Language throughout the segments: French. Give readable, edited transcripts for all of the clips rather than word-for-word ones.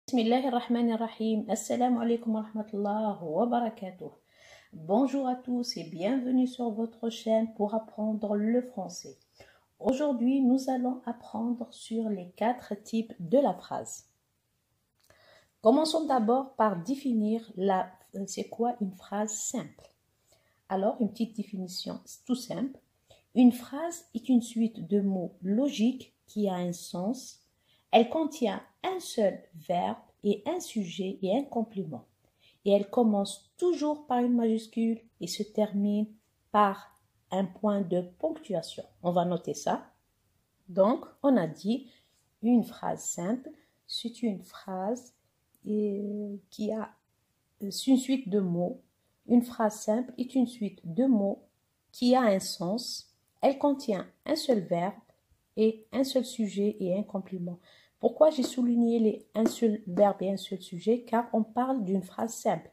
Bismillahirrahmanirrahim. Assalamu alaikum wa rahmatullahi wa barakatuh. Bonjour à tous et bienvenue sur votre chaîne pour apprendre le français. Aujourd'hui, nous allons apprendre sur les 4 types de la phrase. Commençons d'abord par définir c'est quoi une phrase simple. Alors, une petite définition tout simple. Une phrase est une suite de mots logiques qui a un sens. Elle contient un seul verbe et un sujet et un complément. Et elle commence toujours par une majuscule et se termine par un point de ponctuation. On va noter ça. Donc, on a dit une phrase simple, c'est une phrase qui a une suite de mots. Une phrase simple est une suite de mots qui a un sens. Elle contient un seul verbe et un seul sujet et un complément. Pourquoi j'ai souligné un seul verbe et un seul sujet? Car on parle d'une phrase simple.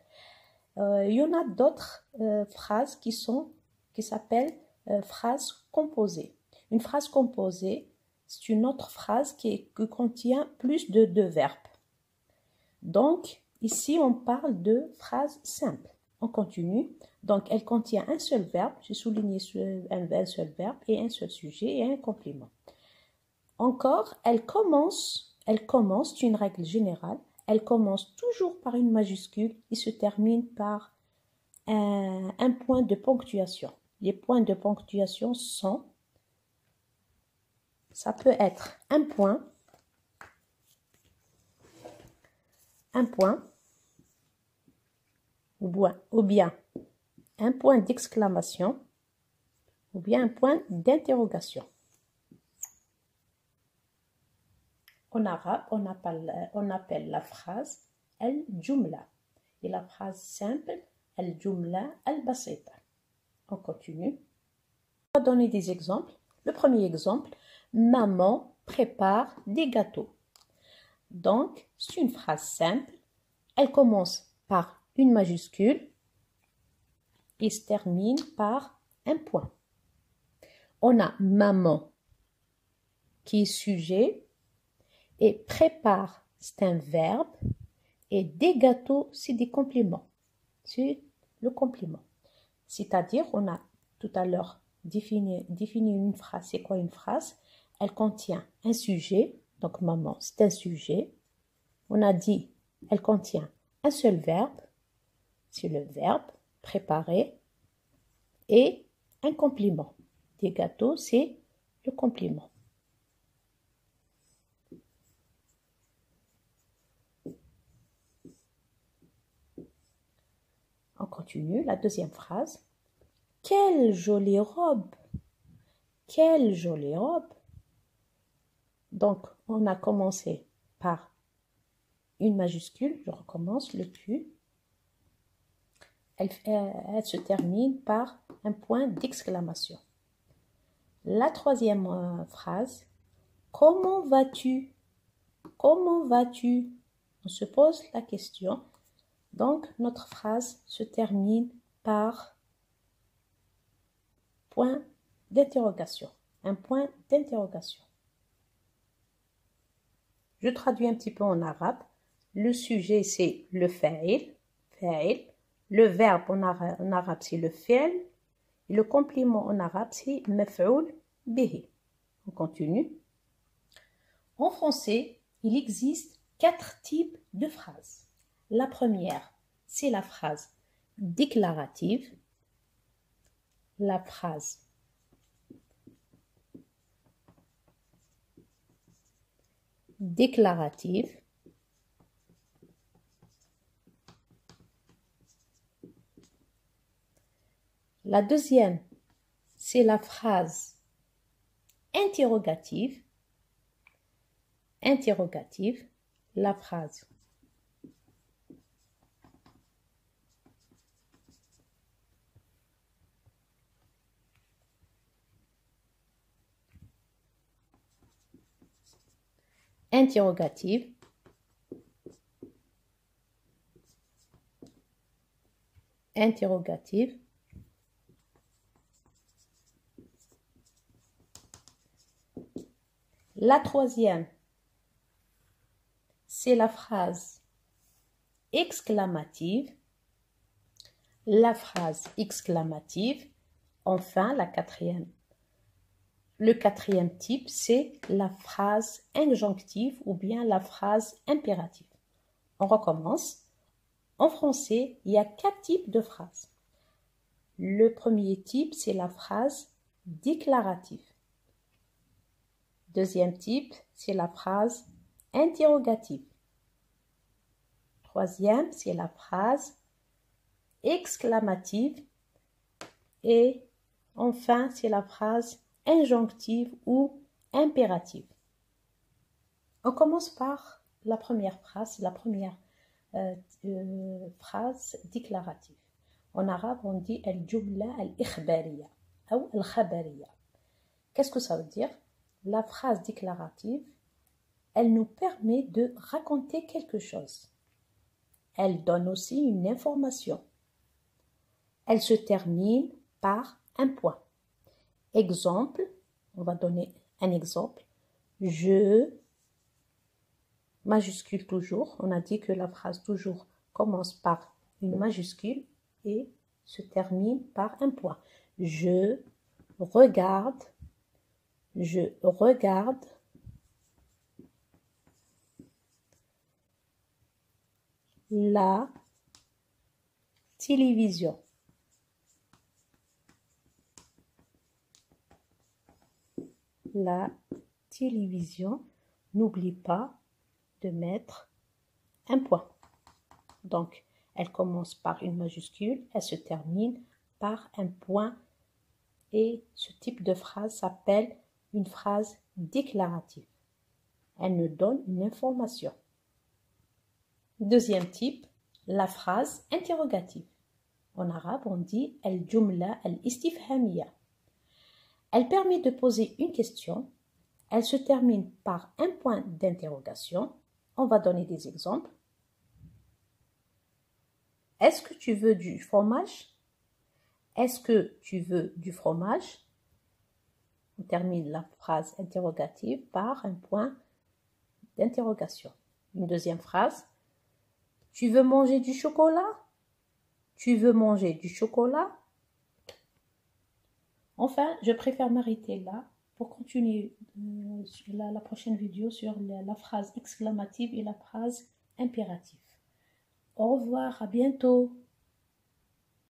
Il y en a d'autres phrases qui s'appellent phrases composées. Une phrase composée, c'est une autre phrase qui contient plus de 2 verbes. Donc, ici, on parle de phrase simple. On continue. Donc, elle contient un seul verbe. J'ai souligné un seul verbe et un seul sujet et un complément. Encore, elle commence, c'est une règle générale, elle commence toujours par une majuscule et se termine par un point de ponctuation. Les points de ponctuation sont, ça peut être un point, ou bien un point d'exclamation, ou bien un point d'interrogation. En arabe, on appelle la phrase al-jumla et la phrase simple al-jumla al-basita. On continue. On va donner des exemples. Le premier exemple, maman prépare des gâteaux. Donc, c'est une phrase simple. Elle commence par une majuscule et se termine par un point. On a maman qui est sujet. Et prépare, c'est un verbe. Et des gâteaux, c'est des compléments. C'est le complément. C'est-à-dire, on a tout à l'heure défini une phrase. C'est quoi une phrase? Elle contient un sujet. Donc, maman, c'est un sujet. On a dit, elle contient un seul verbe. C'est le verbe, préparer. Et un complément. Des gâteaux, c'est le complément. On continue, la deuxième phrase. Quelle jolie robe! Quelle jolie robe! Donc, on a commencé par une majuscule. Je recommence, le Q. Elle se termine par un point d'exclamation. La troisième phrase. Comment vas-tu? Comment vas-tu? On se pose la question. Donc, notre phrase se termine par point d'interrogation. Un point d'interrogation. Je traduis un petit peu en arabe. Le sujet, c'est le fa'il. Le verbe en arabe, c'est le fi'l. Et le complément en arabe, c'est maf'oul bihi. On continue. En français, il existe 4 types de phrases. La première, c'est la phrase déclarative. La phrase déclarative. La deuxième, c'est la phrase interrogative. La phrase interrogative. La troisième, c'est la phrase exclamative, la phrase exclamative. Enfin, le quatrième type, c'est la phrase injonctive ou bien la phrase impérative. On recommence. En français, il y a 4 types de phrases. Le premier type, c'est la phrase déclarative. Deuxième type, c'est la phrase interrogative. Troisième, c'est la phrase exclamative. Et enfin, c'est la phrase injonctive ou impérative. On commence par la première phrase, phrase déclarative. En arabe, on dit al-jumla al-ikhbariya ou al-khabariya. Qu'est-ce que ça veut dire? La phrase déclarative, elle nous permet de raconter quelque chose. Elle donne aussi une information. Elle se termine par un point. Exemple, on va donner un exemple. Je, majuscule toujours. On a dit que la phrase toujours commence par une majuscule et se termine par un point. Je regarde la télévision. La télévision, n'oublie pas de mettre un point. Donc, elle commence par une majuscule, elle se termine par un point et ce type de phrase s'appelle une phrase déclarative. Elle nous donne une information. Deuxième type, la phrase interrogative. En arabe, on dit al-jumla al-istifhamiya. Elle permet de poser une question. Elle se termine par un point d'interrogation. On va donner des exemples. Est-ce que tu veux du fromage? Est-ce que tu veux du fromage? On termine la phrase interrogative par un point d'interrogation. Une deuxième phrase. Tu veux manger du chocolat? Tu veux manger du chocolat? Enfin, je préfère m'arrêter là pour continuer la prochaine vidéo sur la phrase exclamative et la phrase impérative. Au revoir, à bientôt.